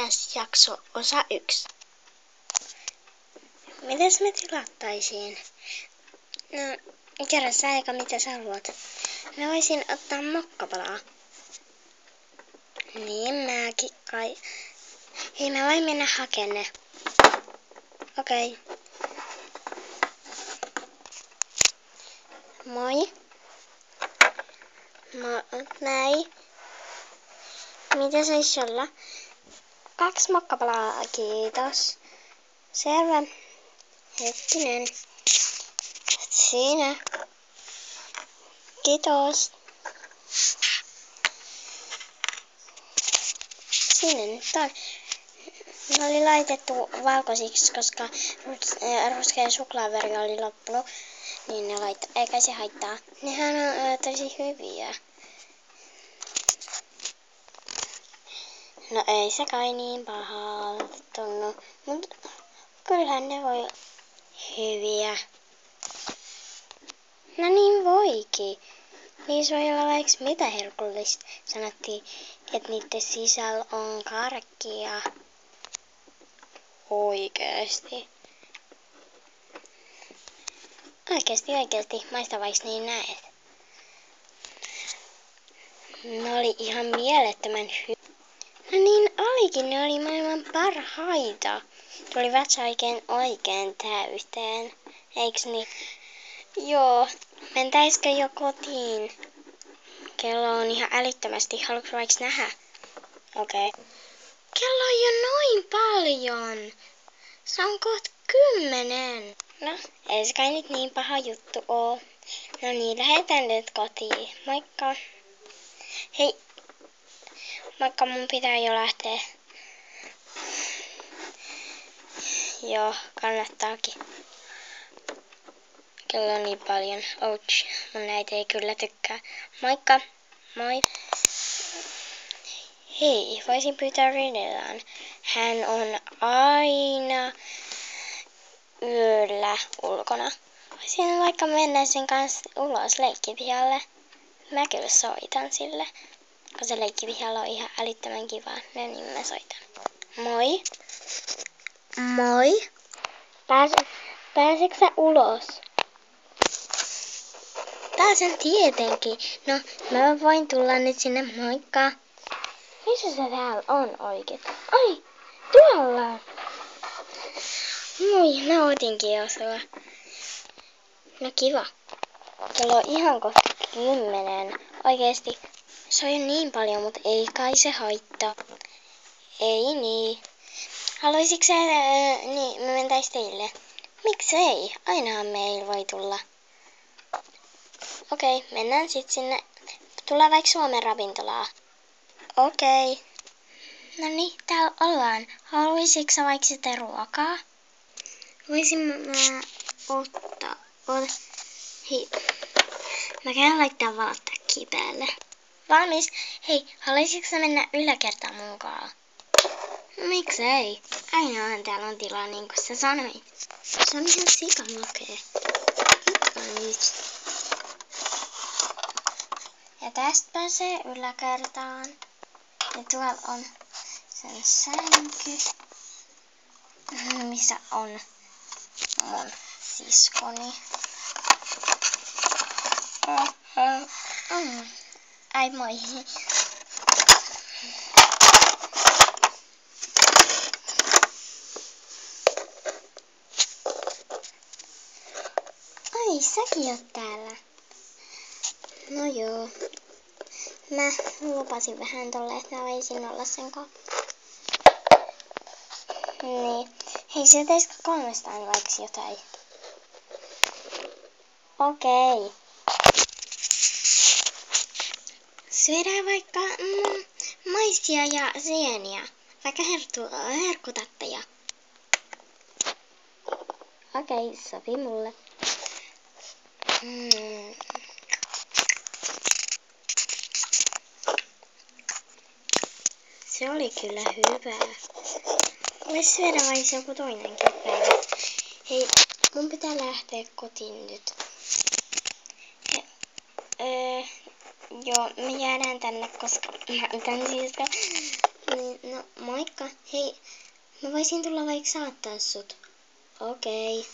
S-jakso osa 1. Mitäs me tilattaisiin? No, kerro sä eka mitä sä haluat. Mä voisin ottaa mokkapalaa. Niin mäkin kai. Hei, mä voin mennä hakemaan ne. Okei. Moi. Näin. Mitä sais olla? 2 mokkapalaa, kiitos. Selvä. Hetkinen. Siinä. Kiitos. Siinä nyt on. Ne oli laitettu valkoisiksi, koska ruskea suklaaväri oli loppunut. Niin ne eikä se haittaa. Nehän on tosi hyviä. No ei se kai niin pahalta tunnu, mutta kyllähän ne voi hyviä. No niin voikin. Niissä voi olla vaikka mitä herkullista. Sanottiin, että niiden sisällä on karkkia. Oikeesti. Oikeesti. Maista vaikka niin näet. Ne oli ihan mielettömän hyviä. No niin olikin, ne oli maailman parhaita. Tuli vatsa oikein täyteen. Eiks niin? Joo. Mentäisikö jo kotiin? Kello on ihan älyttömästi. Haluatko vaikka nähdä? Okei. Kello on jo noin paljon. Se on kohta 10. No, ei se kai nyt niin paha juttu oo. No niin, lähdetään nyt kotiin. Moikka. Hei. Moikka, mun pitää jo lähteä. Joo, kannattaakin. Kello on niin paljon. Ouch, mun äiti ei kyllä tykkää. Moikka. Moi. Hei, voisin pyytää Rinellaan. Hän on aina yöllä ulkona. Voisin vaikka mennä sen kanssa ulos leikkipihalle. Mä kyllä soitan sille. Kun se leikkipihalla on ihan älyttömän kiva. No niin, mä soitan. Moi. Moi. Pääsetkö sä ulos? Pääsen tietenkin. No, mä voin tulla nyt sinne. Moikka. Missä se täällä on oikein? Ai, tuolla. Moi, mä otinkin jo sua. No kiva. Kello on ihan kohta 10. Oikeesti. Se on jo niin paljon, mutta ei kai se haittaa. Ei niin. Haluaisitko sä, niin me mentäis teille? Miksei? Ainahan meillä voi tulla. Okei, mennään sit sinne. Tullaan vaikka Suomen ravintolaan. Okei. No niin, täällä ollaan. Haluaisitko sä vaikka sitä ruokaa? Voisin mä ottaa. Hei. Mä käyn laittaa valottakkiä päälle. Valmis. Hei, haluaisitko sä mennä yläkertaan mukaan? No miksei? Ainoahan täällä on tilaa niin kuin sä sanoit. Se on ihan sikanokea. Nyt. Ja tästä pääsee yläkertaan. Ja tuolla on sen sänky, missä on mun siskoni. Ai moi. Ai, säkin oot täällä. No joo. Mä lupasin vähän tolle, että mä voisin olla sen kanssa. Niin. Hei, syötäisikö 3 vaikka jotain? Okei. Syödään vaikka maissia ja sieniä. Vaikka herkkutatteja. Okei, sopi mulle. Se oli kyllä hyvää. Vois syödä vaikka joku toinenkin päivä. Hei, mun pitää lähteä kotiin nyt. Joo, me jäädään tänne, koska Niin, no moikka. Hei, mä voisin tulla vaikka saattaa sut. Okei.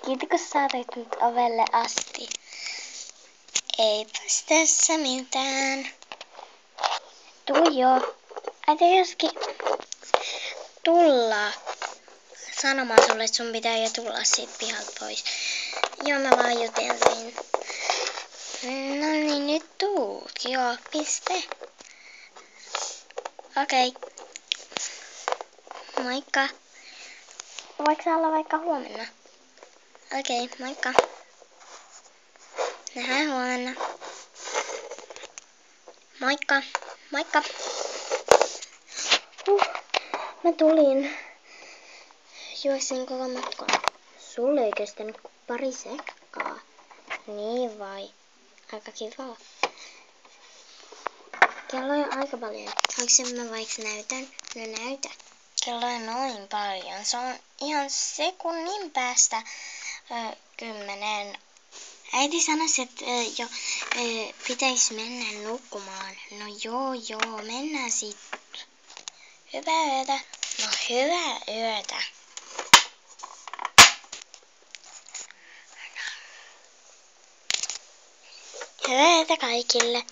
Kiitos, kun saatit nyt ovelle asti. Eipäs tässä mitään. Tuu jo. Äiti joskin tulla sanomaan sulle, että sun pitää jo tulla siitä pihalta pois. Joo, mä vaan jutelin. No niin, nyt tuut. Joo, piste. Okei. Moikka. Voiko se olla vaikka huomenna? Okei, moikka. Nähdään huomenna. Moikka. Moikka. Mä tulin. Juoksin koko matkan. Sulle ei kestänyt kuin pari sekkaa. Niin vai? Aika kivaa. Kello on aika paljon. Haluaisin mä vaikka näytän? No näytä. Kello on noin paljon. Se on ihan sekunnin päästä 10. Äiti sanoisi, että jo pitäisi mennä nukkumaan. No joo, mennään sitten. Hyvää yötä. No hyvää yötä. Hyvää yötä kaikille.